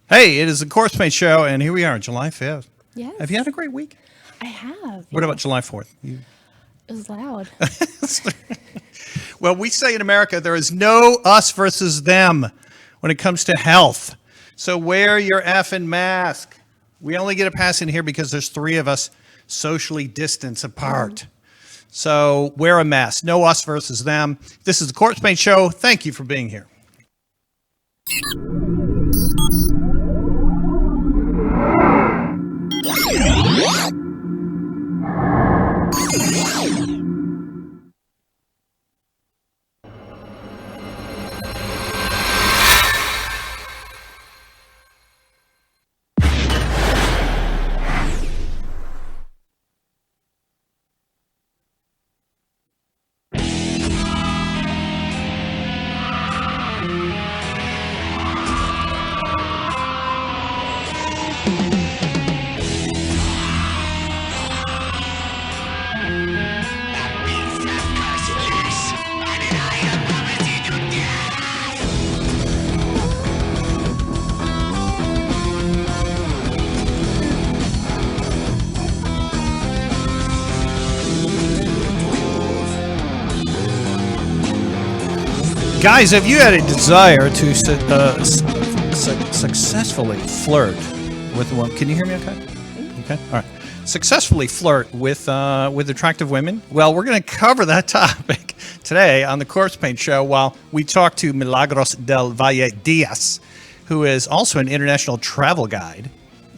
Hey, it is the Corpsepaint show, and here we are, July 5th. Yes. Have you had a great week? I have. What about July 4th? It was loud. Well, we say in America, there is no us versus them when it comes to health. So wear your effing mask. We only get a pass in here because there's three of us socially distanced apart. So wear a mask. No us versus them. This is the Corpsepaint show. Thank you for being here. Guys, have you had a desire to successfully flirt with a woman? Can you hear me okay? Okay, all right. Successfully flirt with attractive women? Well, we're going to cover that topic today on the Corpsepaint show while we talk to Milagros del Valle Diaz, who is also an international travel guide,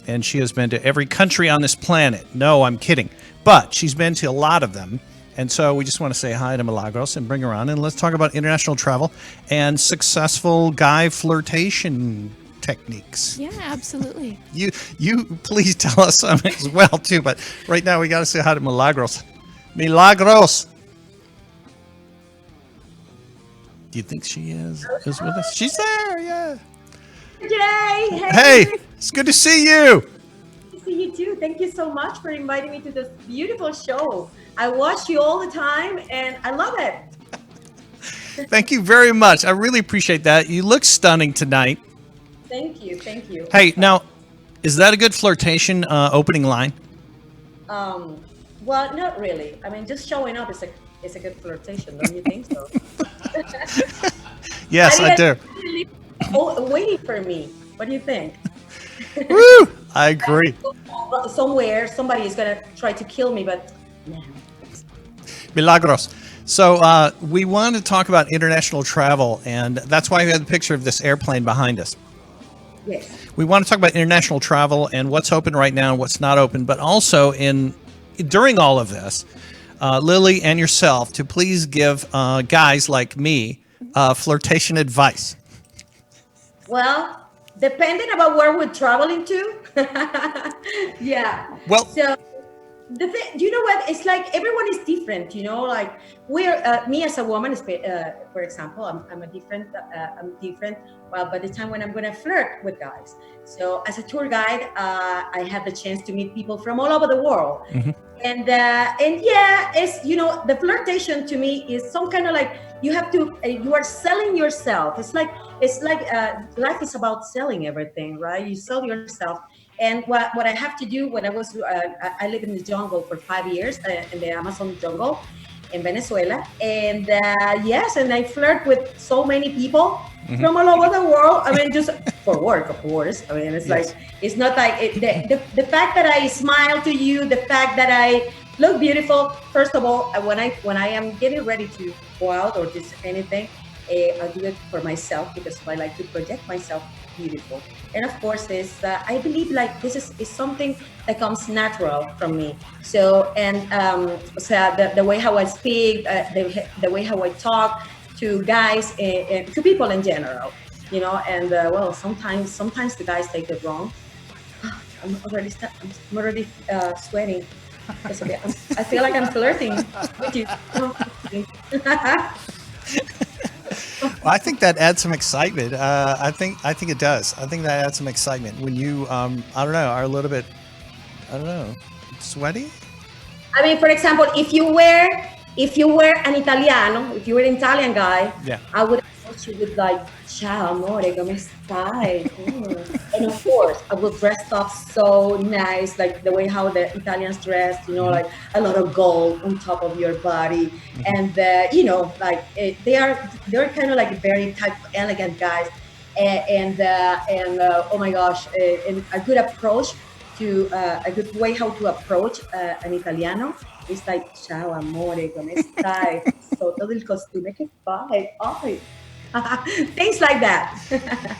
and she has been to every country on this planet. No, I'm kidding. But she's been to a lot of them. And so we just want to say hi to Milagros and bring her on, and let's talk about international travel and successful guy flirtation techniques. Yeah, absolutely. You please tell us some as well too. But right now we got to say hi to Milagros. Milagros. Do you think she is with us? She's there. Yeah. Jay, Hey, it's good to see you. Good to see you too. Thank you so much for inviting me to this beautiful show. I watch you all the time, and I love it. Thank you very much. I really appreciate that. You look stunning tonight. Thank you. Thank you. Hey, now, is that a good flirtation opening line? Well, not really. I mean, just showing up is a good flirtation, don't you think so? Yes, I do. Waiting for me. What do you think? Woo! I agree. Somewhere, somebody is gonna try to kill me, but no. Milagros. So we want to talk about international travel, and that's why we have the picture of this airplane behind us. Yes. We want to talk about international travel and what's open right now and what's not open, but also during all of this, Lily and yourself, to please give guys like me flirtation advice. Well, depending about where we're traveling to. Yeah. Well, so the thing, you know what? It's like everyone is different, you know. Like me as a woman, for example, I'm different. Well, by the time when I'm gonna flirt with guys, so as a tour guide, I have the chance to meet people from all over the world, and yeah, it's the flirtation to me is some kind of like you are selling yourself. It's like life is about selling everything, right? You sell yourself. And what I have to do when I live in the jungle for 5 years, in the Amazon jungle in Venezuela. And yes, and I flirt with so many people from all over the world. I mean, just for work, of course. I mean, it's Yes. like, it's not like, the fact that I smile to you, the fact that I look beautiful, first of all, when I am getting ready to go out or just anything, I do it for myself because I like to project myself beautiful. And of course, I believe like this is something that comes natural from me. So the way how I speak, the way how I talk to guys, to people in general, and well, sometimes the guys take it wrong. I'm already sweating. It's okay. I feel like I'm flirting with you. Well, I think that adds some excitement. I think it does. I think that adds some excitement when you, I don't know, are a little bit, I don't know, sweaty. I mean, for example, if you were an Italiano, if you were an Italian guy, Yeah. I would approach you with like, ciao amore, come stai? And of course, I will dress up so nice, like the way how the Italians dress, like a lot of gold on top of your body, and like they're kind of like very type of elegant guys, and oh my gosh, and a good approach to a good way how to approach an Italiano is like, ciao amore, come stai? Sotto del costume che fai? Ay. Things like that.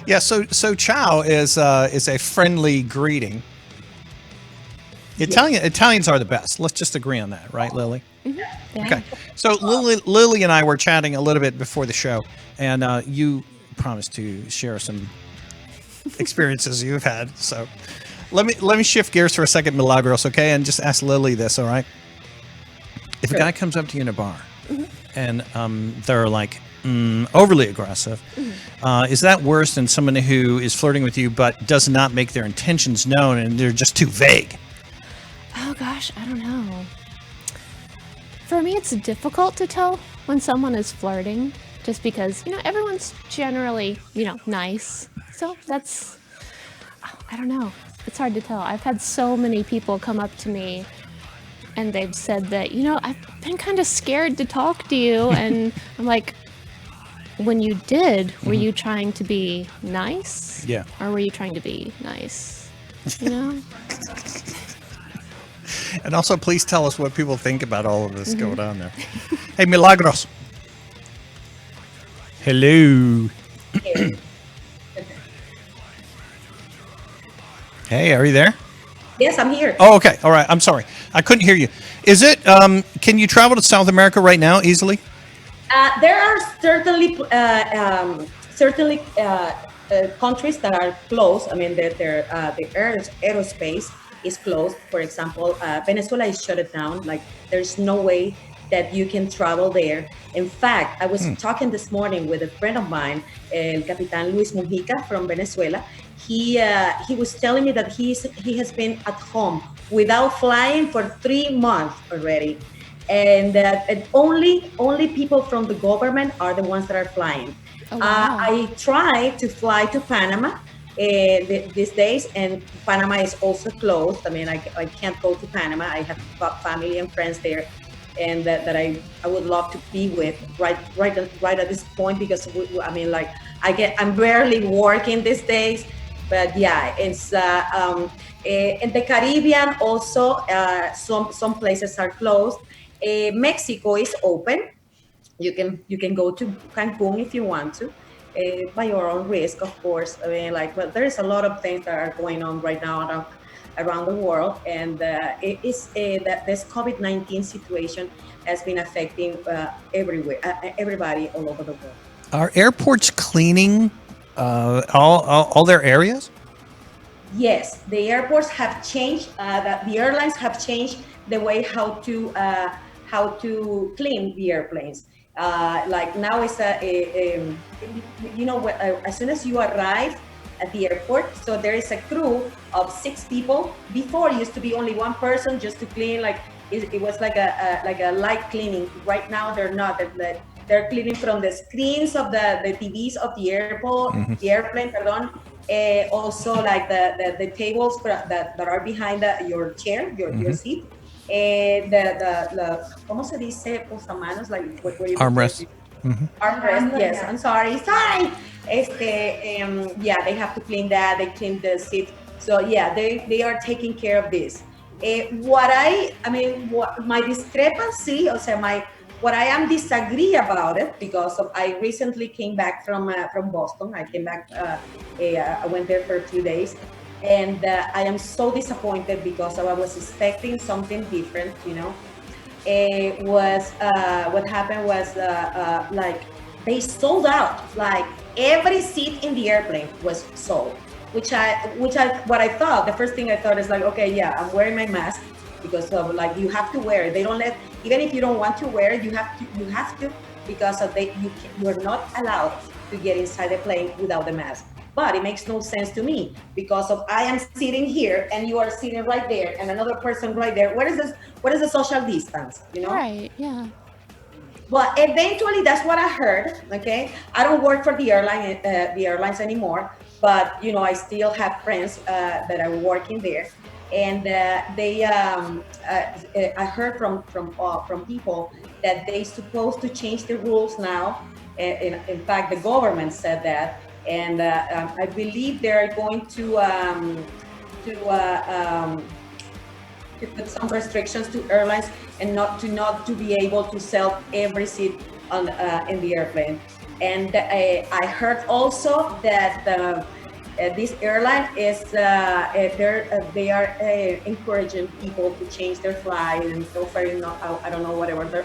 Yeah. So ciao is a friendly greeting. Italians are the best. Let's just agree on that, right, Lily? Yeah. Okay. So Lily and I were chatting a little bit before the show, and you promised to share some experiences you've had. So let me shift gears for a second, Milagros, okay, and just ask Lily this, all right? If a guy comes up to you in a bar and they're like overly aggressive, is that worse than someone who is flirting with you but does not make their intentions known and they're just too vague? Oh gosh, I don't know. For me, it's difficult to tell when someone is flirting, just because everyone's generally nice. So that's, I don't know. It's hard to tell. I've had so many people come up to me and they've said that, I've been kind of scared to talk to you. And I'm like, when you did, were you trying to be nice? Yeah. Or were you trying to be nice? And also, please tell us what people think about all of this going on there. Hey, Milagros. Hello. Hey, are you there? Yes, I'm here. Oh, okay. All right. I'm sorry. I couldn't hear you. Is it, can you travel to South America right now easily? There are certainly countries that are closed. I mean, the aerospace is closed. For example, Venezuela is shut down. Like, there's no way that you can travel there. In fact, I was talking this morning with a friend of mine, El Capitan Luis Mujica from Venezuela. He was telling me that he has been at home without flying for 3 months already, and that only people from the government are the ones that are flying. Oh, wow. I tried to fly to Panama these days, and Panama is also closed. I mean, I can't go to Panama. I have got family and friends there, and that I would love to be with right at this point, because I'm barely working these days. But yeah, it's in the Caribbean also. Some places are closed. Mexico is open. You can go to Cancun if you want to, by your own risk, of course. I mean, but there's a lot of things that are going on right now around the world, and it is that this COVID-19 situation has been affecting everywhere, everybody all over the world. Are airports cleaning all their areas? Yes, the airports have changed. The airlines have changed the way how to clean the airplanes. Like now it's as soon as you arrive at the airport, so there is a crew of 6 people. Before, it used to be only one person just to clean. Like it was like a light cleaning. Right now they're not. They're cleaning from the screens of the TVs of the airport, the airplane, pardon. Also like the tables that are behind your chair, your seat. The ¿cómo se dice posamanos? Like what you armrest. Armrest, yes. I'm sorry. Yeah, they have to clean that. They clean the seat. So yeah, they are taking care of this. What my discrepancy, what I am disagree about it, because I recently came back from Boston. I came back. I went there for a few days, and I am so disappointed because I was expecting something different. What happened was like they sold out. Like every seat in the airplane was sold. What I thought, the first thing I thought is like, okay, yeah, I'm wearing my mask, because of like you have to wear it. They don't let, even if you don't want to wear it, you have to because of you're not allowed to get inside the plane without the mask. But it makes no sense to me, because of I am sitting here and you are sitting right there and another person right there. What is the social distance? Right, yeah. But eventually, that's what I heard. Okay, I don't work for the airlines anymore. but I still have friends that are working there, and I heard from people that they supposed to change the rules now. In fact, the government said that, and I believe they are going to to put some restrictions to airlines and not to be able to sell every seat on in the airplane. And I heard also that this airline is they are encouraging people to change their flight and offering, I don't know, whatever their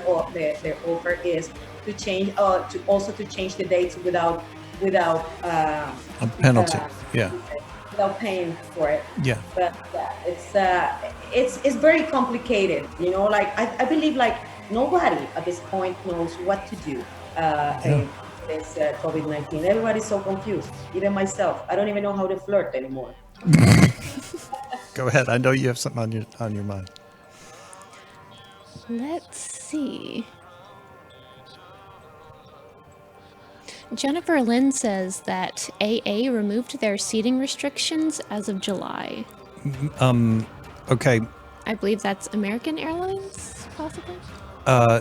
offer is, to change to change the dates without A penalty. Yeah. without paying for it. Yeah. But it's very complicated. Like I believe like nobody at this point knows what to do. In this COVID-19, everybody's so confused. Even myself, I don't even know how to flirt anymore. Go ahead. I know you have something on your mind. Let's see. Jennifer Lynn says that AA removed their seating restrictions as of July. Okay. I believe that's American Airlines, possibly.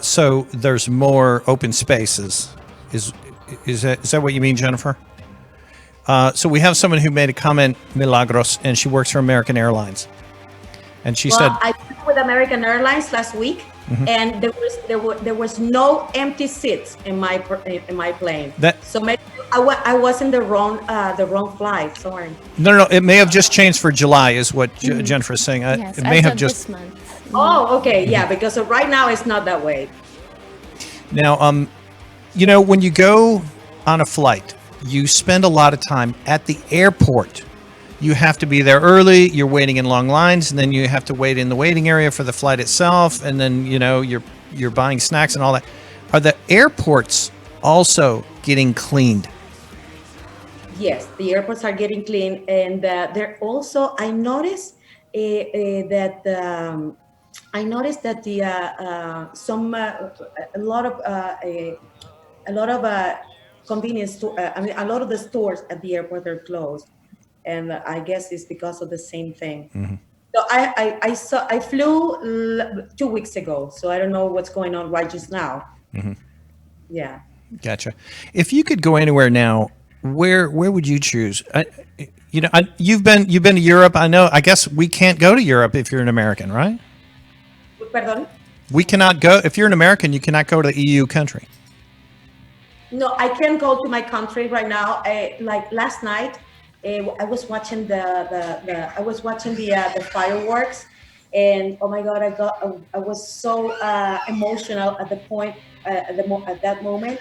So there's more open spaces. Is that what you mean, Jennifer? So we have someone who made a comment, Milagros, and she works for American Airlines, and she said, I flew with American Airlines last week, and there was no empty seats in my plane. So maybe I was in the wrong flight. Sorry. No. It may have just changed for July, is what Jennifer is saying. Yes, it may as have of just. this month. Oh, okay, yeah, because right now it's not that way. Now, when you go on a flight, you spend a lot of time at the airport. You have to be there early. You're waiting in long lines, and then you have to wait in the waiting area for the flight itself, and then you're buying snacks and all that. Are the airports also getting cleaned? Yes, the airports are getting clean, and they're also. I noticed that the some a lot of convenience store. A lot of the stores at the airport are closed, and I guess it's because of the same thing. Mm-hmm. So I flew 2 weeks ago, so I don't know what's going on right just now. Mm-hmm. Yeah. Gotcha. If you could go anywhere now, where would you choose? You've been to Europe. I know. I guess we can't go to Europe if you're an American, right? Pardon? We cannot go if you're an American. You cannot go to the EU country. No, I can't go to my country right now. Like last night, I was watching the fireworks, and oh my God, I was so emotional at the point at that moment,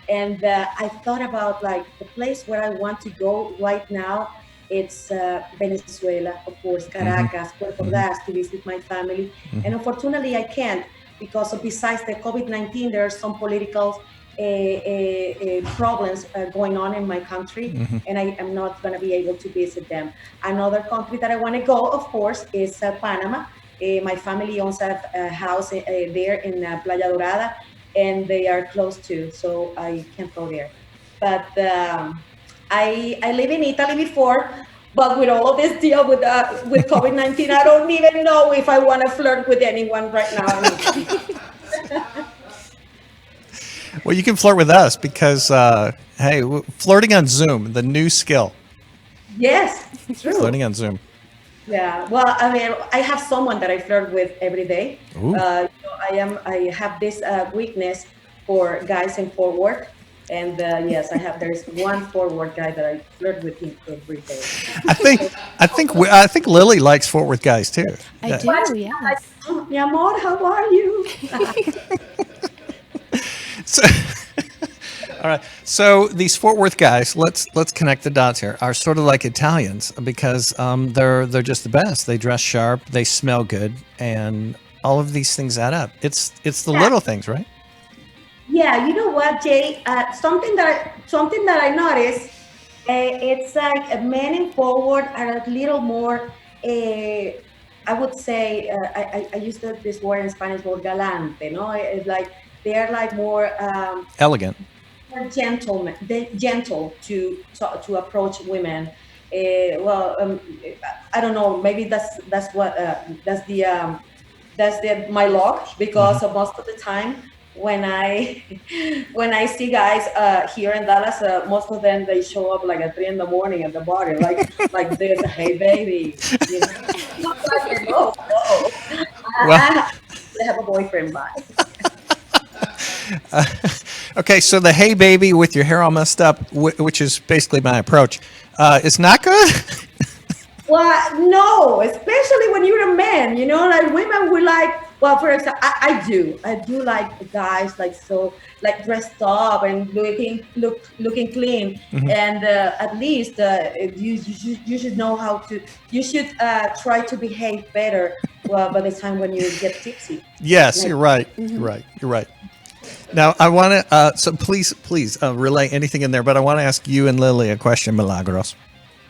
and I thought about like the place where I want to go right now. It's Venezuela, of course, Caracas, Puerto Ordaz, to visit my family, and unfortunately I can't because besides the COVID-19, there are some political problems going on in my country, and I am not going to be able to visit them. Another country that I want to go, of course, is Panama. My family owns a house there in Playa Dorada, and they are close to, so I can't go there. But I live in Italy before, but with all of this deal with COVID-19, I don't even know if I want to flirt with anyone right now in Italy. Well, you can flirt with us because, hey, flirting on Zoom, the new skill. Yes, true. Flirting on Zoom. Yeah, well, I mean, I have someone that I flirt with every day. I have this weakness for guys in Fort Worth, and yes, there's one Fort Worth guy that I flirt with him every day. I think Lily likes Fort Worth guys too. I do, yes. Mi amor, how are you? So, all right. So these Fort Worth guys, let's connect the dots here, are sort of like Italians because they're just the best. They dress sharp, they smell good, and all of these things add up. It's the little things, right? Yeah, you know what, Jay? Something that I noticed, it's like men in Fort Worth are a little more. I would say I use this word in Spanish, more galante, no? It's like they're like more Elegant. gentle to approach women. Well, I don't know. Maybe that's what that's the my luck because of most of the time when I when I see guys here in Dallas, most of them they show up like at 3 in the morning at the bar, like there's a hey baby, you know. Like, no, no. Well, I have a boyfriend, bye. okay, so the hey baby with your hair all messed up, which is basically my approach, is not good. Well, no, especially when you're a man, you know, like women will like, well, for example, I do like guys like so, like dressed up and looking clean, and at least you should know how to, you should try to behave better. Well, by the time when you get tipsy. Yes, Like, you're right. You're right. Now I want to. So please relay anything in there, but I want to ask you and Lily a question, Milagros.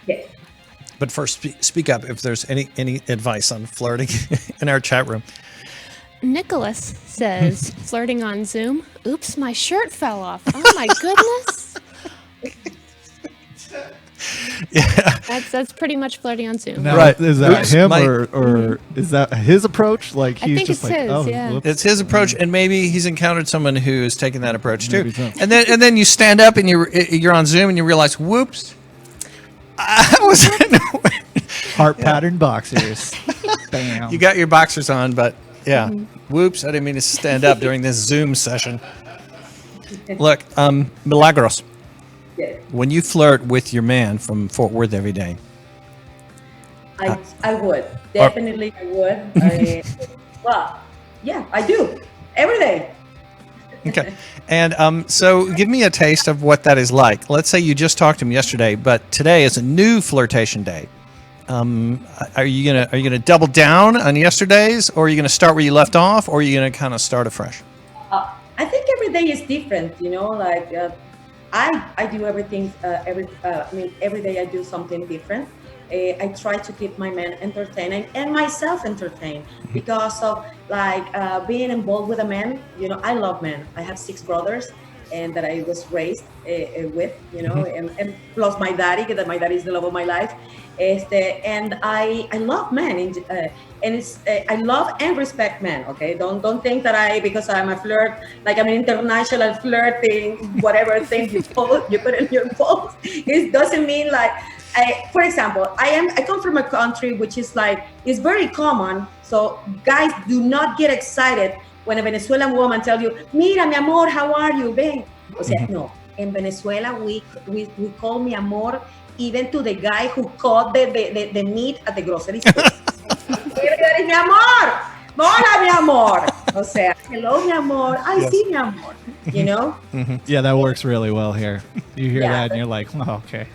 yes. But first, speak up if there's any advice on flirting in our chat room. Nicholas says, flirting on Zoom. Oops, my shirt fell off. Oh my goodness. Yeah. That's pretty much flirting on Zoom. Now, Right. is that Oops, him my- or is that his approach? Like I he's think just it's like, his, oh, yeah. whoops. It's his approach, and maybe he's encountered someone who's taken that approach too. Maybe so. And then you stand up and you're on Zoom and you realize, whoops, I was Heart pattern boxers. Bam. you got your boxers on, but yeah, whoops, I didn't mean to stand up during this Zoom session. Look, Milagros, Yes. when you flirt with your man from Fort Worth every day, I would definitely. I would. Well, yeah, I do every day. okay, and so give me a taste of what that is like. Let's say you just talked to him yesterday, but today is a new flirtation day. Are you gonna double down on yesterday's, or are you gonna start where you left off, or are you gonna kind of start afresh? I think every day is different. You know, like I do everything. Every day I do something different. I try to keep my man entertaining and myself entertained because of like being involved with a man. You know, I love men. I have 6 brothers, and that I was raised with. You know, and plus my daddy, because my daddy is the love of my life. And I love men, and it's I love and respect men. Okay, don't think that because I'm a flirt, like I'm an international flirting, whatever thing you put in your post. It doesn't mean like. For example, I come from a country which is like it's very common. So guys, do not get excited when a Venezuelan woman tells you, "Mira, mi amor, how are you?" Ven. O sea, no. In Venezuela, we call mi amor even to the guy who caught the meat at the grocery store. Everybody, mi amor, hola, mi amor. O sea, hello, mi amor. I Yes. see, mi amor. You know. Yeah, that works really well here. You hear Yeah, that and you're like, oh, okay.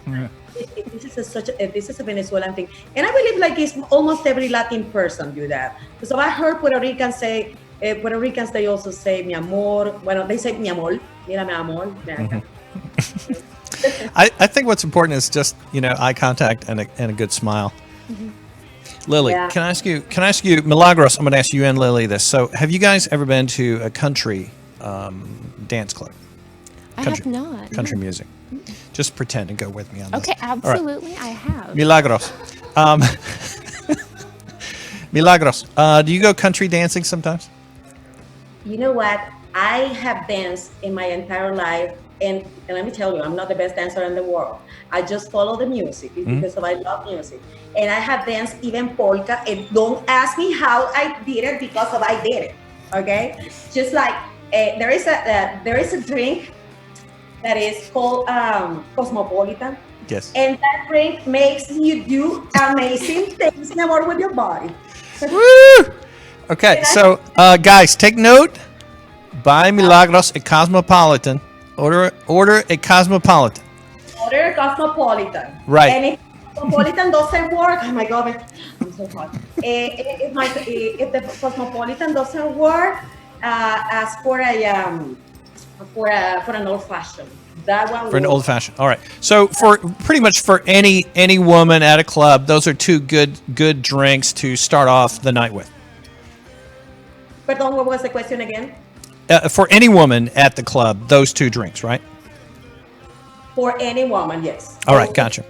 This is a Venezuelan thing, and I believe like it's almost every Latin person do that. So I heard Puerto Ricans they also say mi amor. Bueno, they say mi amor. Mira mi amor. I think what's important is just eye contact and a good smile. Lily, Yeah. can I ask you, Milagros? I'm going to ask you and Lily this. So, have you guys ever been to a country dance club? I have not. Country music. Just pretend and go with me on this. Okay, absolutely, I have. Milagros. Milagros. Do you go country dancing sometimes? You know what? I have danced in my entire life, and let me tell you, I'm not the best dancer in the world. I just follow the music because I love music, and I have danced even polka. And don't ask me how I did it because I did it. Okay, just like there is a drink that is called Cosmopolitan. Yes. And that drink makes you do amazing things more with your body. Woo! Okay, so guys, take note. Buy Milagros a Cosmopolitan. Order a Cosmopolitan. Order a Cosmopolitan. Right. And if Cosmopolitan doesn't work, oh my God, I'm so hot. If the Cosmopolitan doesn't work, ask for an old fashioned. That one For an will- old fashioned. All right. So for pretty much for any woman at a club, those are 2 good drinks to start off the night with. Pardon, what was the question again? For any woman at the club, those 2 drinks, right? For any woman, yes. All right, gotcha.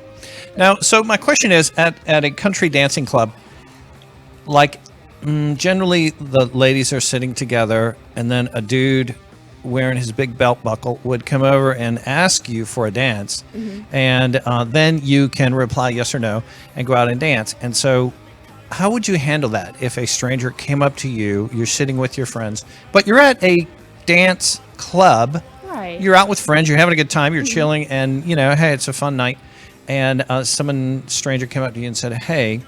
Now, so my question is, at a country dancing club, like generally the ladies are sitting together, and then a dude wearing his big belt buckle would come over and ask you for a dance, and then you can reply yes or no and go out and dance. And so, how would you handle that if a stranger came up to you, you're sitting with your friends, but you're at a dance club, Right. you're out with friends, you're having a good time, you're chilling, and hey, it's a fun night, and stranger came up to you and said, hey,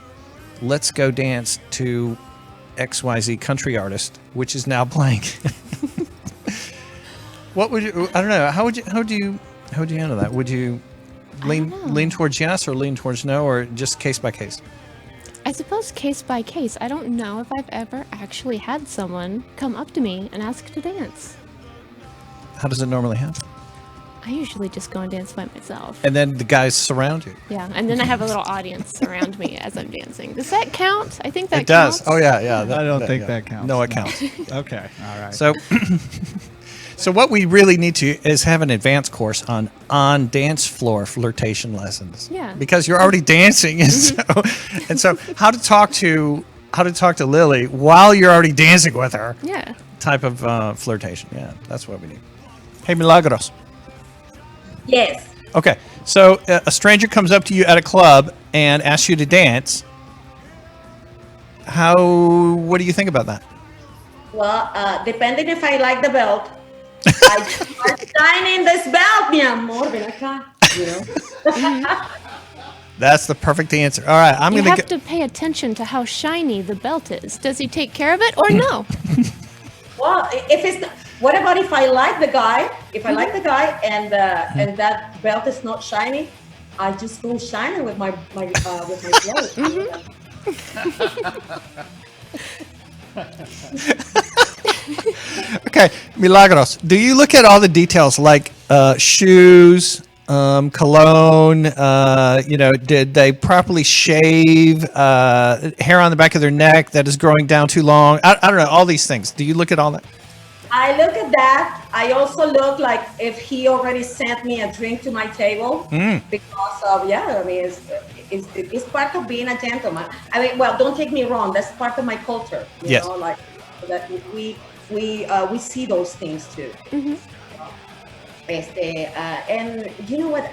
let's go dance to XYZ country artist, which is now playing. What would you? I don't know. How would you handle that? Would you lean towards yes or lean towards no, or just case by case? I suppose case by case. I don't know if I've ever actually had someone come up to me and ask to dance. How does it normally happen? I usually just go and dance by myself. And then the guys surround you. Yeah, and then I have a little audience around me as I'm dancing. Does that count? I think that It does. counts. Oh yeah. I don't think that counts. No, it counts. Okay. All right. So, so what we really need to is have an advanced course on dance floor flirtation lessons. Yeah. Because you're already dancing, and so how to talk to Lily while you're already dancing with her. Yeah. Type of flirtation. Yeah, that's what we need. Hey, Milagros. Yes. Okay, so a stranger comes up to you at a club and asks you to dance. What do you think about that? Well, depending if I like the belt, I start shining this belt, mi amor, ven acá, you know. That's the perfect answer. All right, I'm You going have to pay attention to how shiny the belt is. Does he take care of it or no? Well, if it's what about if I like the guy? If I like the guy and that belt is not shiny, I just go shining with my clothes. Okay, Milagros, do you look at all the details like shoes, cologne, did they properly shave, hair on the back of their neck that is growing down too long? I don't know, all these things. Do you look at all that? I look at that. I also look like if he already sent me a drink to my table because of it's part of being a gentleman. I mean, well, don't take me wrong. That's part of my culture. You know, like that we see those things too. And you know what?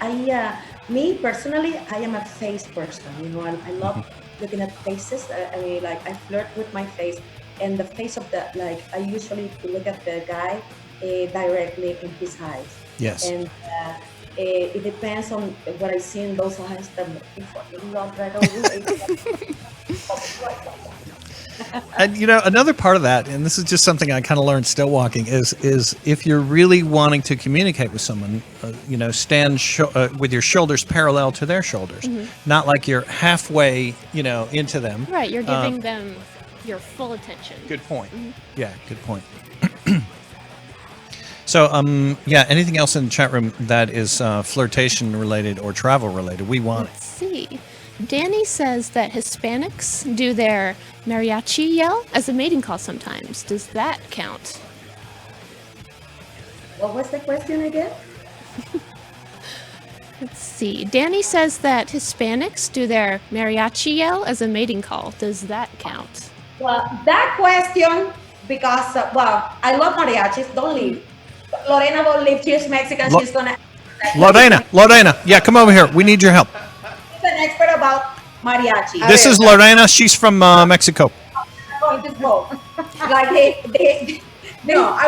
Me personally, I am a face person. You know, I love looking at faces. I flirt with my face. And the face of I usually look at the guy directly in his eyes. Yes. And it depends on what I see in those eyes that make me fucking love right away. And another part of that, and this is just something I kind of learned still walking, is if you're really wanting to communicate with someone, stand with your shoulders parallel to their shoulders, not like you're halfway, into them. Right, you're giving them your full attention. Good point. Yeah, good point. So, anything else in the chat room that is flirtation related or travel related? We want it. Let's see. Danny says that Hispanics do their mariachi yell as a mating call sometimes. Does that count? What was the question again? Let's see. Danny says that Hispanics do their mariachi yell as a mating call. Does that count? Well, that question, because, I love mariachis. Don't leave. Lorena won't leave. She's Mexican. She's going to... Lorena. Yeah, come over here. We need your help. She's an expert about mariachi. This is Lorena. She's from Mexico. Just go. I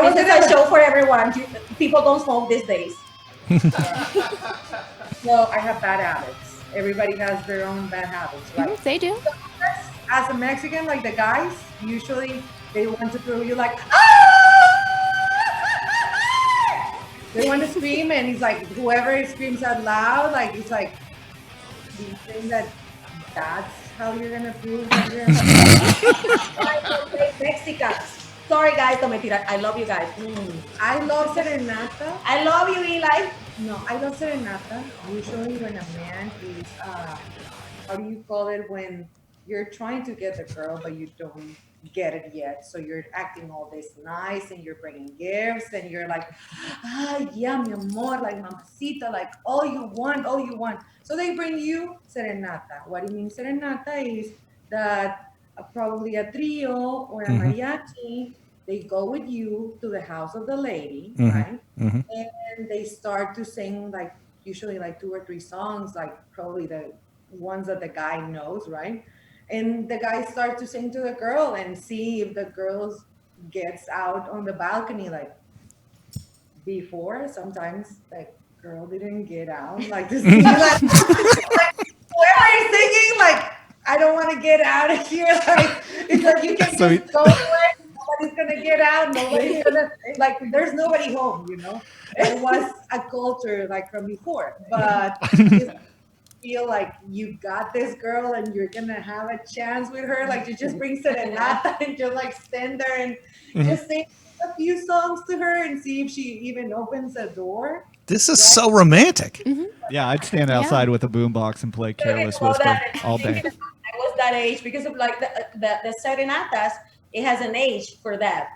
was in a show for everyone. People don't smoke these days. No, I have bad habits. Everybody has their own bad habits, right? They do. As a Mexican, like the guys, usually they want to throw you like, ah! They want to scream, and it's like whoever screams out loud, like it's like, do you think that's how you're gonna prove that you're Mexicans. Sorry guys, no mentira. I love you guys. I love serenata. I love you, Eli. No, I love serenata. Usually when a man is, how do you call it, when you're trying to get the girl, but you don't get it yet. So you're acting all this nice and you're bringing gifts and you're like, yeah, mi amor, like mamacita, like all you want, all you want. So they bring you serenata. What do you mean serenata is that probably a trio or a mariachi, they go with you to the house of the lady, right? And they start to sing like usually like 2 or 3 songs, like probably the ones that the guy knows, right? And the guy starts to sing to the girl and see if the girl gets out on the balcony. Like before, sometimes the girl didn't get out, like to see like, whoever is singing, like I don't want to get out of here. Like it's like you can just go away. Nobody's gonna get out. Nobody's gonna like. There's nobody home. It was a culture like from before, but. Feel like you got this girl and you're gonna have a chance with her, like you just bring serenata and just like stand there and just sing a few songs to her and see if she even opens the door. This is so romantic. Yeah, I'd stand outside with a boombox and play Careless Whisper all day. I was that age because of like the serenatas. It has an age for that,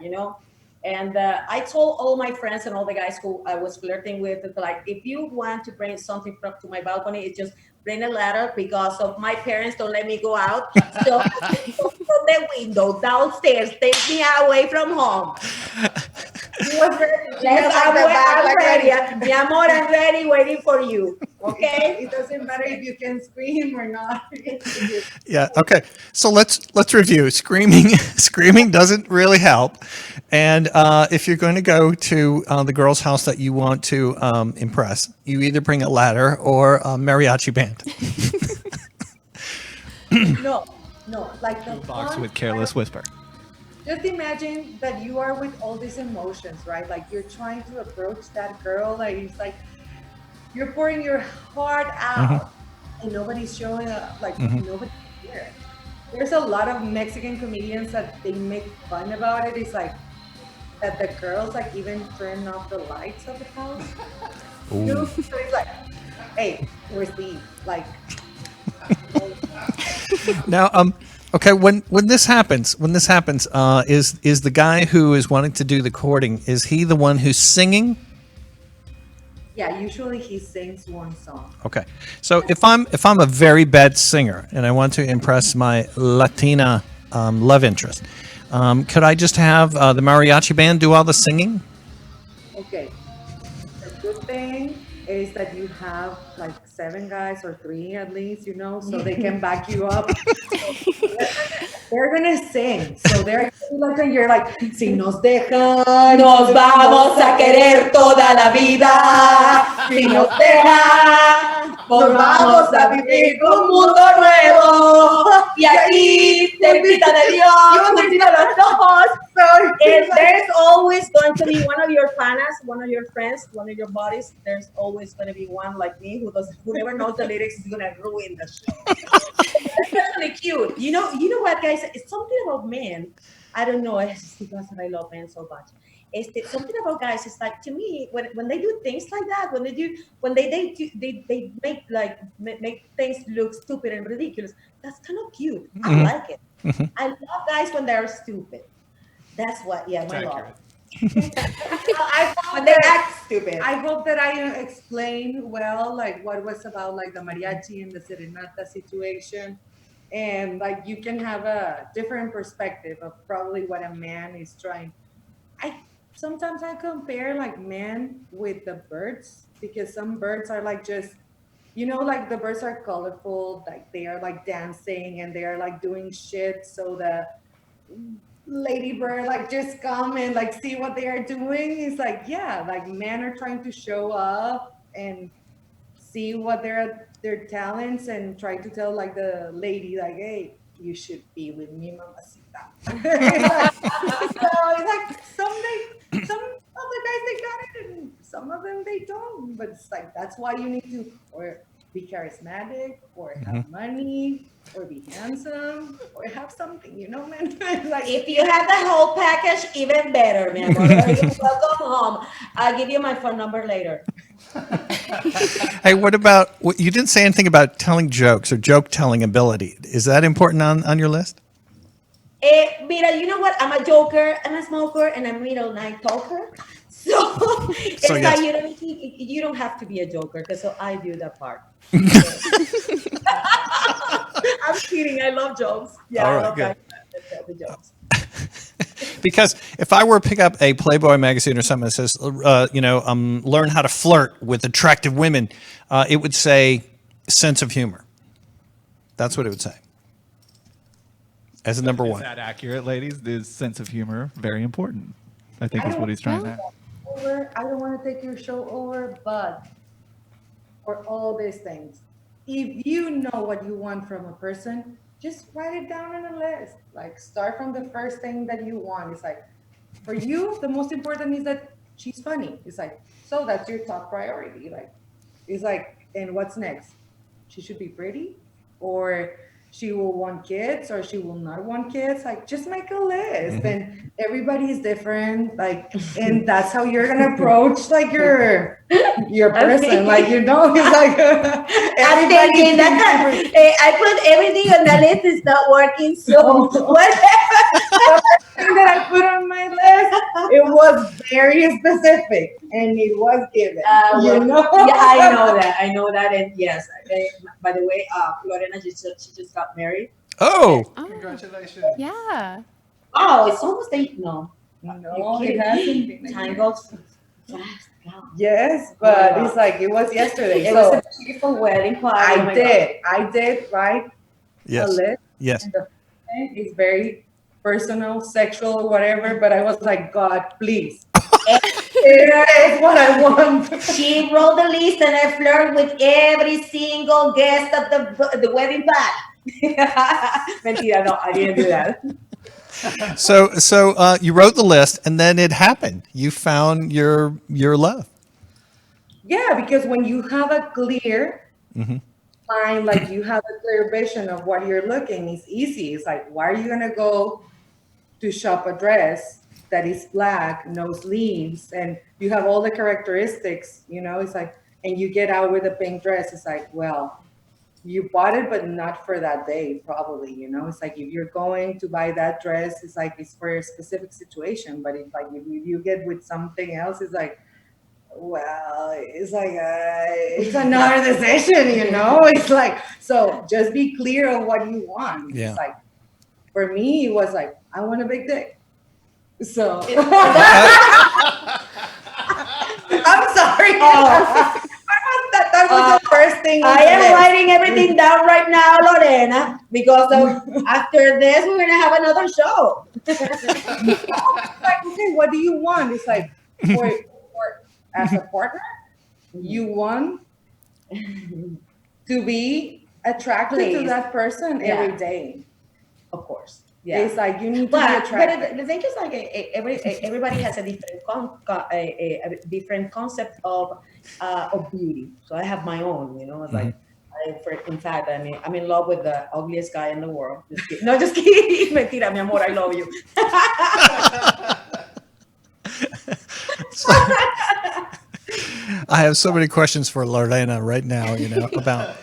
And I told all my friends and all the guys who I was flirting with, like, if you want to bring something to my balcony, it's just bring a ladder because of my parents don't let me go out. So from the window downstairs, take me away from home. He was ready. Yes, I'm ready. Mi amor, I'm ready, waiting for you. Okay? It doesn't matter if you can scream or not. Yeah. Okay. So let's review. Screaming doesn't really help. And if you're going to go to the girl's house that you want to impress, you either bring a ladder or a mariachi band. No, like the Box with Careless Whisper. Just imagine that you are with all these emotions, right? Like you're trying to approach that girl, like it's like you're pouring your heart out, and nobody's showing up. Like nobody's here. There's a lot of Mexican comedians that they make fun about it. It's like that the girls like even turn off the lights of the house. So it's like, hey, where's Steve? Like. Now, okay, when this happens, is the guy who is wanting to do the courting, is he the one who's singing? Yeah, usually he sings one song. Okay, so if I'm a very bad singer and I want to impress my Latina love interest, could I just have the mariachi band do all the singing? Okay, the good thing is that you have like 7 guys or 3 at least, so they can back you up. They're gonna sing, so they're like, and you're like, si nos dejan, nos vamos a querer toda la vida. Si nos dejan, nos vamos a vivir un mundo nuevo. Y aquí, cerquita de Dios, cerquita de los ojos. And there's always going to be one of your panas, one of your friends, one of your buddies. There's always going to be one like me who never knows the lyrics is going to ruin the show. It's really cute. You know what, guys? It's something about men. I don't know. It's because I love men so much. It's something about guys. It's like, to me, when they do things like that, when they make things look stupid and ridiculous. That's kind of cute. I like it. I love guys when they're stupid. That's what, my love. When they act stupid. I hope that I explained well, like what was about like the mariachi and the serenata situation. And like you can have a different perspective of probably what a man is trying. Sometimes I compare like men with the birds, because some birds are like just, like the birds are colorful, like they are like dancing and they are like doing shit. So the ladybird like just come and like see what they are doing. It's like, yeah, like men are trying to show up and see what their talents and try to tell like the lady like, hey, you should be with me, mamacita. So it's like some of the guys they got it and some of them they don't, but it's like that's why you need to or be charismatic or have money or be handsome or have something, man. Like, if you have the whole package, even better, man. Welcome home. I'll give you my phone number later. Hey, you didn't say anything about telling jokes or joke telling ability. Is that important on your list? Mira, you know what? I'm a joker, I'm a smoker, and I'm middle night talker. So it's like yes. you don't have to be a joker because so I do that part. I'm kidding. I love jokes. Yeah, All I right, love good. the jokes. Because if I were to pick up a Playboy magazine or something that says, learn how to flirt with attractive women, it would say sense of humor. That's what it would say. As a number Is one. that accurate, ladies? Is sense of humor very important? I think is what he's trying to. I don't want to take your show over, but for all these things, if you know what you want from a person, just write it down on a list. Like start from the first thing that you want. It's like for you, the most important is that she's funny. It's like, so that's your top priority. Like, it's like, and what's next? She should be pretty, or she will want kids, or she will not want kids. Like, just make a list. And everybody is different. Like, and that's how you're gonna approach like your person. Like, it's like I'm thinking that I put everything on the list. It's not working. So whatever. thing that I put on my list, it was very specific and it was given. Yeah, I know that, and yes. By the way, Lorena, she just got married. Oh, Congratulations. Yeah. Oh, it's almost 8. No, No, you're it hasn't been. time goes fast. Wow. Yes, but it's like it was yesterday. It So was a beautiful wedding party. Oh I my did write a yes. list. Yes. And the thing is very personal, sexual, whatever. But I was like, God, please. Here's what I want. She wrote the list, and I flirted with every single guest at the wedding party. Mentira, no, I didn't do that. So you wrote the list, and then it happened. You found your love. Yeah, because when you have a clear mind, like you have a clear vision of what you're looking, it's easy. It's like, why are you gonna go to shop a dress that is black, no sleeves, and you have all the characteristics, it's like, and you get out with a pink dress, it's like, well, you bought it, but not for that day, probably, it's like, if you're going to buy that dress, it's like, it's for a specific situation, but it's like, if you get with something else, it's like, well, it's like, it's another decision, it's like, so just be clear on what you want. Yeah. It's like, for me, it was like, I want a big dick. So I'm sorry. That was the first thing. I am writing everything down right now, Lorena, because after this we're gonna have another show. Like, okay, what do you want? It's like, for as a partner, you want to be attracted to that person every day. Of course. Yeah. It's like you need to be But attracted. the thing is, like, everybody has a different concept of beauty. So I have my own, It's like, in fact, I'm in love with the ugliest guy in the world. Just kidding. Mentira, mi amor, I love you. I have so many questions for Lorena right now, about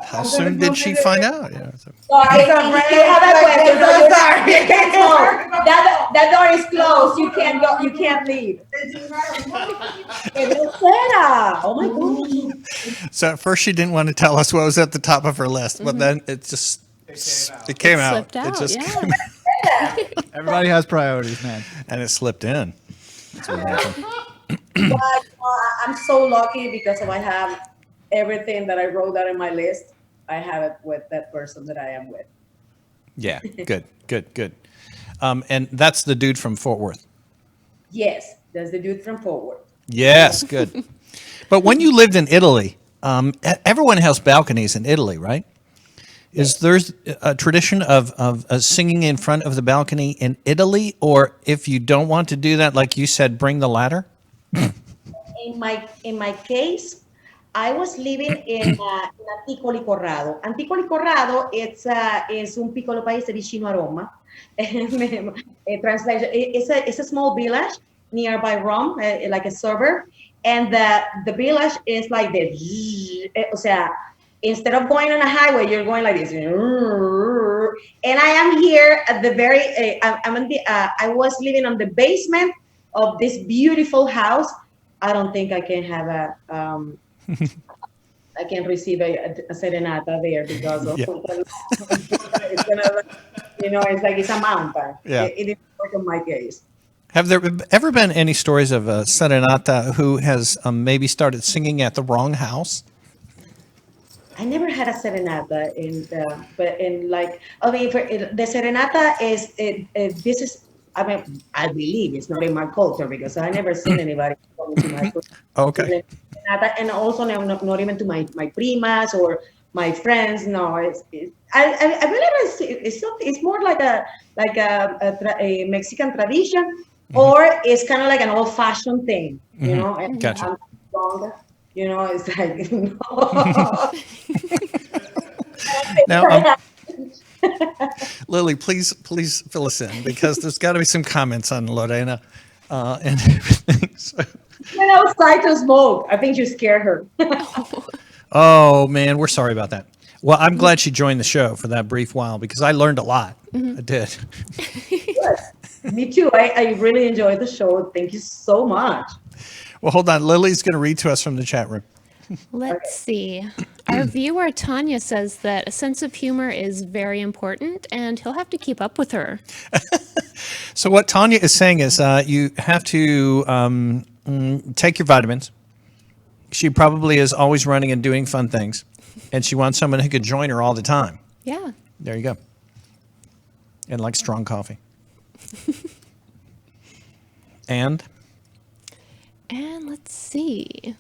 how soon did she find out? So if you have a question, that door is closed. You can't go. You can't leave. Oh my God. So at first she didn't want to tell us what was at the top of her list, but then it just came out. Slipped out. It just Yeah. came out, Everybody has priorities, man. and it slipped in. That's what happened. But I'm so lucky because I have everything that I wrote down in my list. I have it with that person that I am with. Yeah, good. And that's the dude from Fort Worth. Yes, that's the dude from Fort Worth. Yes, good. But when you lived in Italy, everyone has balconies in Italy, right? Is there a tradition of singing in front of the balcony in Italy? Or if you don't want to do that, like you said, bring the ladder? In my case, I was living in Anticoli Corrado. Anticoli Corrado, es un piccolo paese vicino a Roma. Translation, it's a small village nearby Rome, like a suburb, and the village is like this. O sea, instead of going on a highway, you're going like this. And I am here at the very, I'm in the, I was living on the basement of this beautiful house. I don't think I can have I can receive a serenata there because of, it's gonna, it's like it's a mountain. Yeah. It didn't work in my case. Have there ever been any stories of a serenata who has maybe started singing at the wrong house? I never had a serenata but in like, I mean, the serenata is, this is, I mean, I believe it's not in my culture because I never seen anybody going to my culture. Okay. And also not even to my primas or my friends. No, I believe it's more like a Mexican tradition, or it's kind of like an old-fashioned thing, you know. And Gotcha. I'm wrong, it's like no. Now, Lily, please fill us in because there's got to be some comments on Lorena and everything. So. Went outside to smoke. I think you scared her. Oh man, we're sorry about that. Well, I'm glad she joined the show for that brief while because I learned a lot. I did. Me too. I really enjoyed the show. Thank you so much. Well, hold on. Lily's going to read to us from the chat room. Let's see. Our viewer Tanya says that a sense of humor is very important and he'll have to keep up with her. So what Tanya is saying is you have to take your vitamins. She probably is always running and doing fun things, and she wants someone who could join her all the time. Yeah. There you go. And like strong coffee. And let's see.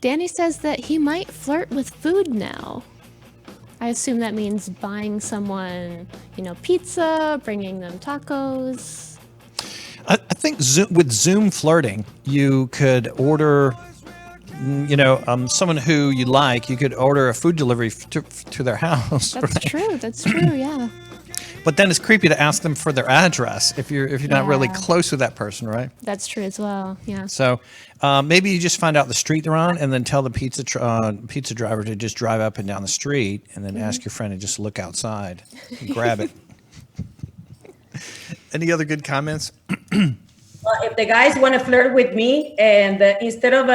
Danny says that he might flirt with food now. I assume that means buying someone, pizza, bringing them tacos. I think with Zoom flirting, you could order, someone who you like. You could order a food delivery to their house. That's right? true. That's true. Yeah. But then it's creepy to ask them for their address if you're not really close with that person, right? That's true as well. Yeah. So maybe you just find out the street they're on, and then tell the pizza driver to just drive up and down the street, and then ask your friend to just look outside and grab it. Any other good comments? Well, if the guys want to flirt with me, and instead of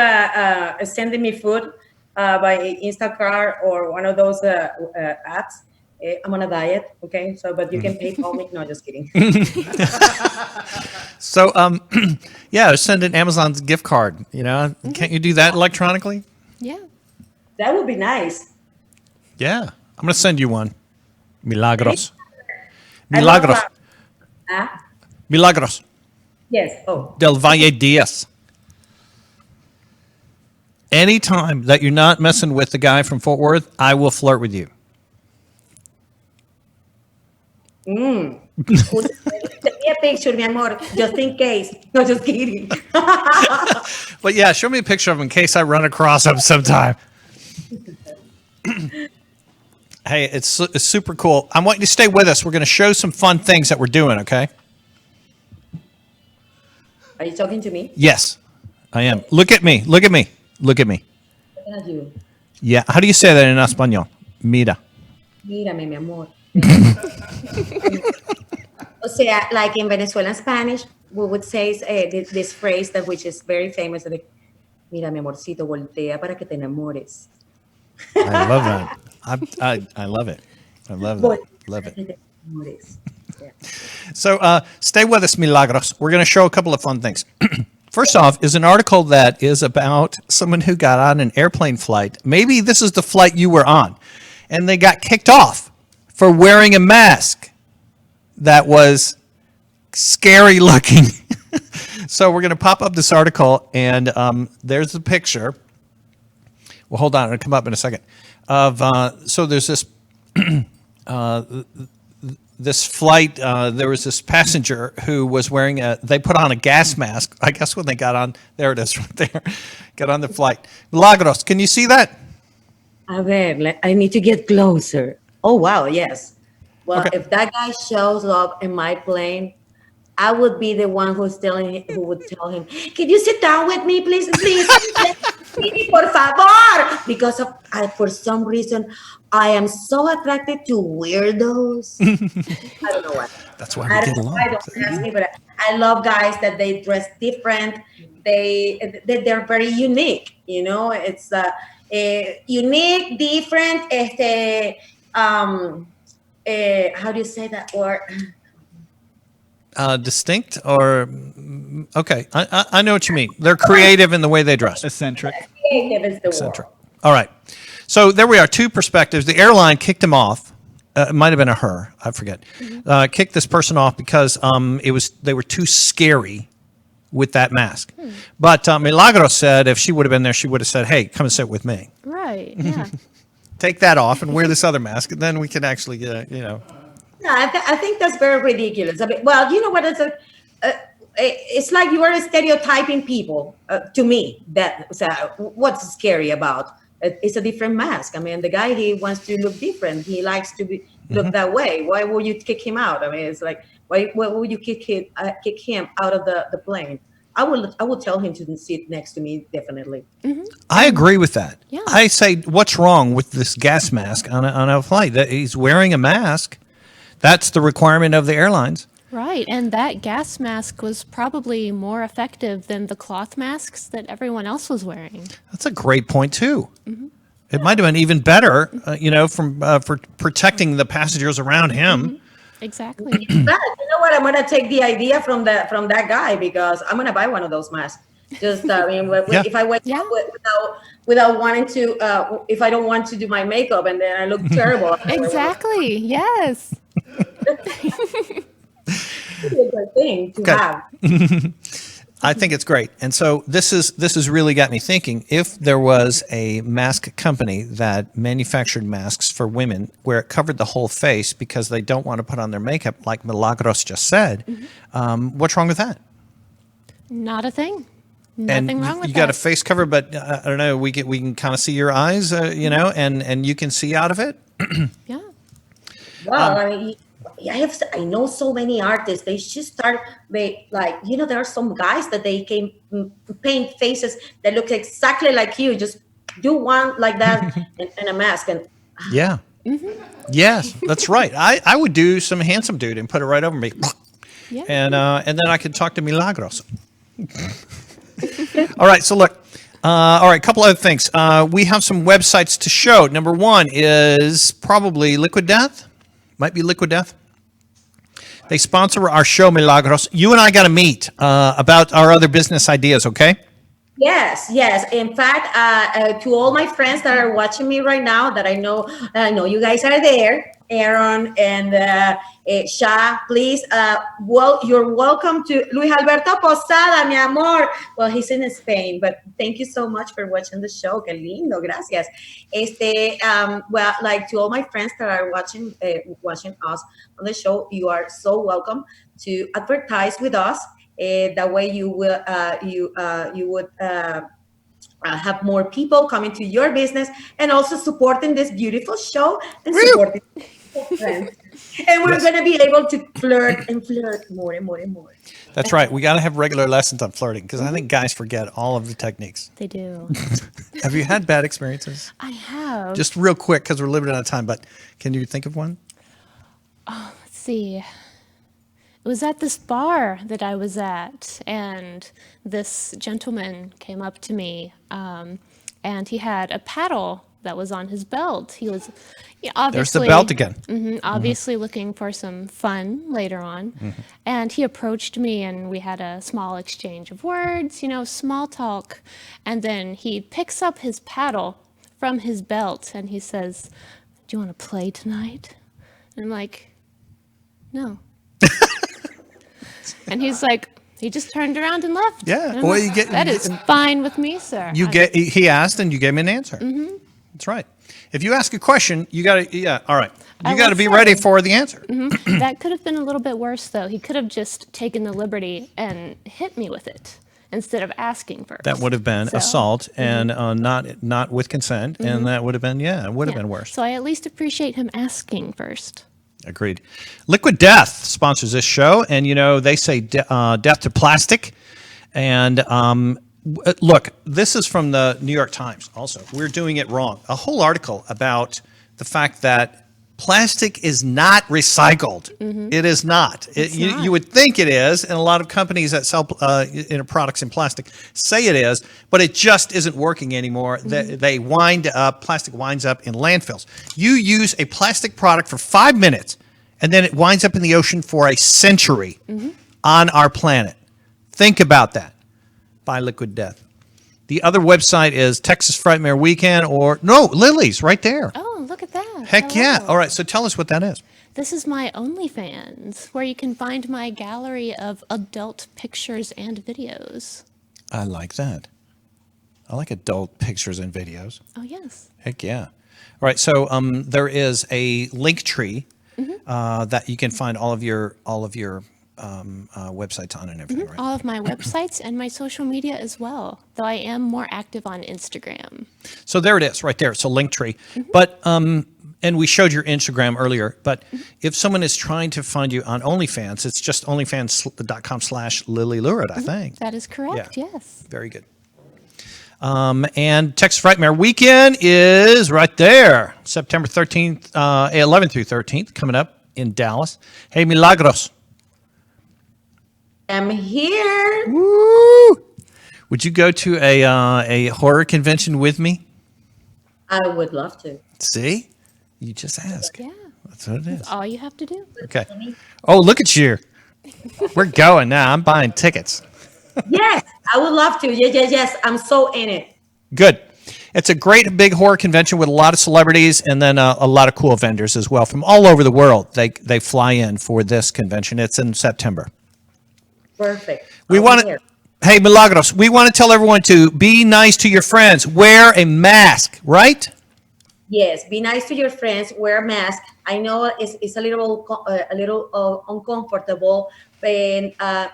sending me food by Instacart or one of those apps, I'm on a diet, okay? So, but you can PayPal me. No, just kidding. So, send an Amazon's gift card. Can't you do that electronically? Yeah. That would be nice. Yeah, I'm gonna send you one. Milagros. I love Milagros. Milagros Yes. Oh. del Valle Diaz. Anytime that you're not messing with the guy from Fort Worth, I will flirt with you. Send me a picture, mi amor, just in case. No, just kidding. But yeah, show me a picture of him in case I run across him sometime. Hey, it's super cool. I want you to stay with us. We're going to show some fun things that we're doing, okay? Are you talking to me? Yes, I am. Look at me. Look at me. Look at me. Look at you. Yeah. How do you say that in Espanol? Mira. Mírame, mi amor. O sea, like in Venezuelan Spanish, we would say this phrase which is very famous. Like, mira, mi amorcito, voltea para que te enamores. I love that. I love it. I love that. Love it. Yeah. So stay with us, Milagros. We're going to show a couple of fun things. First off is an article that is about someone who got on an airplane flight. Maybe this is the flight you were on, and they got kicked off for wearing a mask that was scary looking. So we're going to pop up this article, and there's the picture. Well, hold on. It'll come up in a second. So there's this this flight. There was this passenger who was wearing they put on a gas mask. I guess when they got on, there it is right there. Got on the flight. Milagros, can you see that? A ver, I need to get closer. Oh, wow, yes. Well, Okay. if that guy shows up in my plane, I would be the one who would tell him, can you sit down with me, please? Please. Sí, por favor. Because of for some reason, I am so attracted to weirdos. I don't know why. That's why we get along. I don't ask me, but I love guys that they dress different. They're very unique. You know, it's unique, different. How do you say that word? Distinct or okay, I know what you mean. They're creative in the way they dress. Eccentric. Creative is the Eccentric. word. All right. So there we are. Two perspectives. The airline kicked him off. It might have been a her. I forget. Kicked this person off because they were too scary with that mask. But Milagros said if she would have been there, she would have said, "Hey, come and sit with me. Right. Yeah. Take that off and wear this other mask, and then we can actually get Yeah, I think that's very ridiculous. I mean, well, you know what? It's like you are stereotyping people. To me, what's scary about it? It's a different mask. I mean, the guy, he wants to look different. He likes to look that way. Why would you kick him out? I mean, it's like why would you kick him out of the plane? I will tell him to sit next to me, definitely. I agree with that. Yeah. I say, what's wrong with this gas mask on a flight? That he's wearing a mask. That's the requirement of the airlines. Right. And that gas mask was probably more effective than the cloth masks that everyone else was wearing. That's a great point too. It might have been even better, for protecting the passengers around him. Exactly. But you know what? I'm gonna take the idea from that guy because I'm gonna buy one of those masks. Just I mean, if I wake up without wanting to, if I don't want to do my makeup and then I look terrible. Exactly. Yes. It's a good thing to have. I think it's great. And so this has really got me thinking, if there was a mask company that manufactured masks for women where it covered the whole face because they don't want to put on their makeup, like Milagros just said, what's wrong with that? Not a thing. Nothing wrong with you that. got a face cover, but I don't know, we can kind of see your eyes, and you can see out of it. Yeah. Well, I mean, I know so many artists. They should start. There are some guys that they can paint faces that look exactly like you. Just do one like that and a mask and. Yeah. Yes, that's right. I would do some handsome dude and put it right over me, and then I could talk to Milagros. All right. So look. All right, a couple other things. We have some websites to show. Number one is probably Liquid Death. Might be Liquid Death. They sponsor our show, Milagros. You and I got to meet about our other business ideas, okay? Yes. In fact, to all my friends that are watching me right now, that I know you guys are there, Aaron and Sha, please. You're welcome to Luis Alberto Posada, mi amor. Well, he's in Spain, but thank you so much for watching the show. Qué lindo, gracias. To all my friends that are watching us on the show, you are so welcome to advertise with us. That way you will you would have more people coming to your business and also supporting this beautiful show and supporting friends. And we're going to be able to flirt more and more and more. That's right. We got to have regular lessons on flirting because I think guys forget all of the techniques. They do. Have you had bad experiences? I have. Just real quick because we're limited on time, but can you think of one? Let's see. It was at this bar that I was at, and this gentleman came up to me, and he had a paddle that was on his belt. He was obviously... There's the belt again. Obviously looking for some fun later on. And he approached me, and we had a small exchange of words, small talk. And then he picks up his paddle from his belt, and he says, "Do you want to play tonight?" And I'm like, "No." And he's like, he just turned around and left. Yeah. And I'm Well, like, that is fine with me, sir. He asked and you gave him an answer. That's right. If you ask a question, you got to, all right. You got to be ready for the answer. That could have been a little bit worse, though. He could have just taken the liberty and hit me with it instead of asking first. That would have been assault and not with consent. And that would have been, it would have been worse. So I at least appreciate him asking first. Agreed. Liquid Death sponsors this show, and they say death to plastic, and Look, this is from the New York Times also. We're doing it wrong. A whole article about the fact that plastic is not recycled. It is not. You would think it is, and a lot of companies that sell products in plastic say it is, but it just isn't working anymore. They wind up, plastic winds up in landfills. You use a plastic product for 5 minutes, and then it winds up in the ocean for a century on our planet. Think about that. By Liquid Death. The other website is Texas Frightmare Weekend Lily's right there. Oh, look at that. Heck Hello. yeah. All right, so tell us what that is. This is my OnlyFans, where you can find my gallery of adult pictures and videos. I like that. I like adult pictures and videos. Oh, yes. Heck yeah. All right, so there is a link tree that you can find all of your websites on and everything, right? All of my websites and my social media as well, though I am more active on Instagram. So there it is, right there. So Linktree. But and we showed your Instagram earlier. But if someone is trying to find you on OnlyFans, it's just onlyfans.com/LilyLurid, I think. That is correct. Yeah. Yes. Very good. And Texas Frightmare Weekend is right there, September 13th, 11th through 13th, coming up in Dallas. Hey, Milagros. I'm here. Woo! Would you go to a horror convention with me? I would love to. See? You just ask. Yeah. That's what it is. That's all you have to do. Okay. Oh, look at you. We're going now. I'm buying tickets. Yes, I would love to. Yes. I'm so in it. Good. It's a great big horror convention with a lot of celebrities and then a lot of cool vendors as well from all over the world. They fly in for this convention. It's in September. Perfect. We I'll want be to, here. hey, Milagros, we want to tell everyone to be nice to your friends. Wear a mask, right? Yes, be nice to your friends. Wear a mask. I know it's a little uncomfortable, but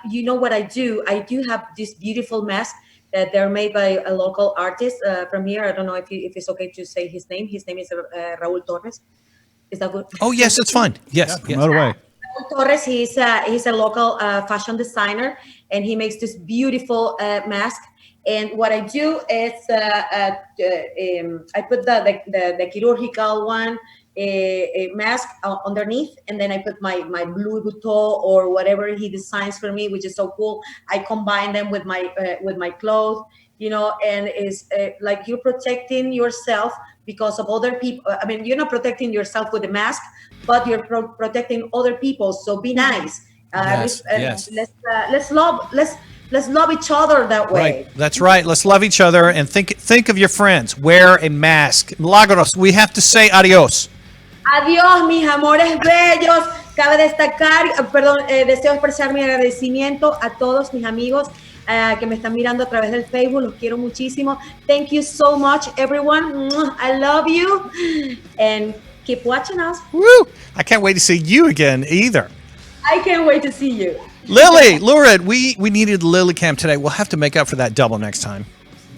you know what I do? I do have this beautiful mask that they're made by a local artist from here. I don't know if it's okay to say his name. His name is Raul Torres. Is that good? Oh, yes, it's fine. Yes. yes. Promote away. Torres, he's a local fashion designer, and he makes this beautiful mask. And what I do is I put the chirurgical one mask underneath, and then I put my Louis Vuitton or whatever he designs for me, which is so cool. I combine them with my clothes, and it's like you're protecting yourself because of other people. I mean, you're not protecting yourself with the mask, but you're protecting other people. So be nice. Yes, yes. Let's love each other that way. Right. That's right. Let's love each other and think of your friends. Wear a mask. Milagros, we have to say adios. Adiós, mis amores bellos. Cabe destacar, deseo expresar mi agradecimiento a todos mis amigos que me están mirando a través del Facebook. Los quiero muchísimo. Thank you so much, everyone. I love you. And keep watching us. Woo! I can't wait to see you again either. I can't wait to see you. Lily, Lurid, we needed Lily Cam today. We'll have to make up for that double next time.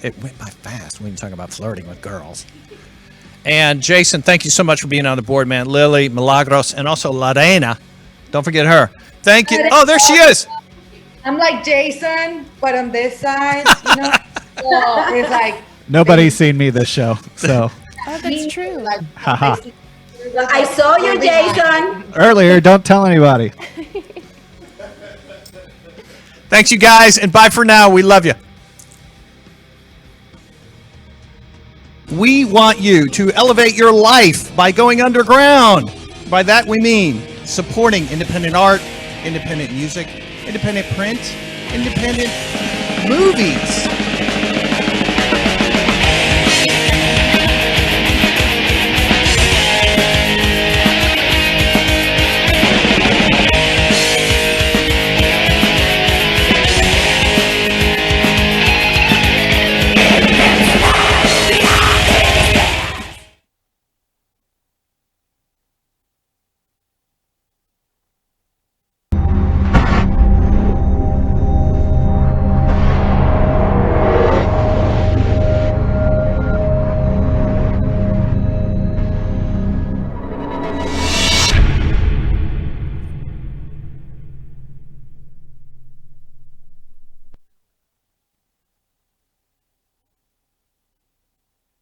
It went by fast when you talk about flirting with girls. And Jason, thank you so much for being on the board, man. Lily, Milagros, and also Loreno. Don't forget her. Thank you. Oh, there she is. I'm like Jason, but on this side, so it's like Nobody's seen me this show, so Oh, that's true. like haha. I saw you, Jason. Earlier, don't tell anybody. Thanks, you guys, and bye for now. We love you. We want you to elevate your life by going underground. By that, we mean supporting independent art, independent music, independent print, independent movies.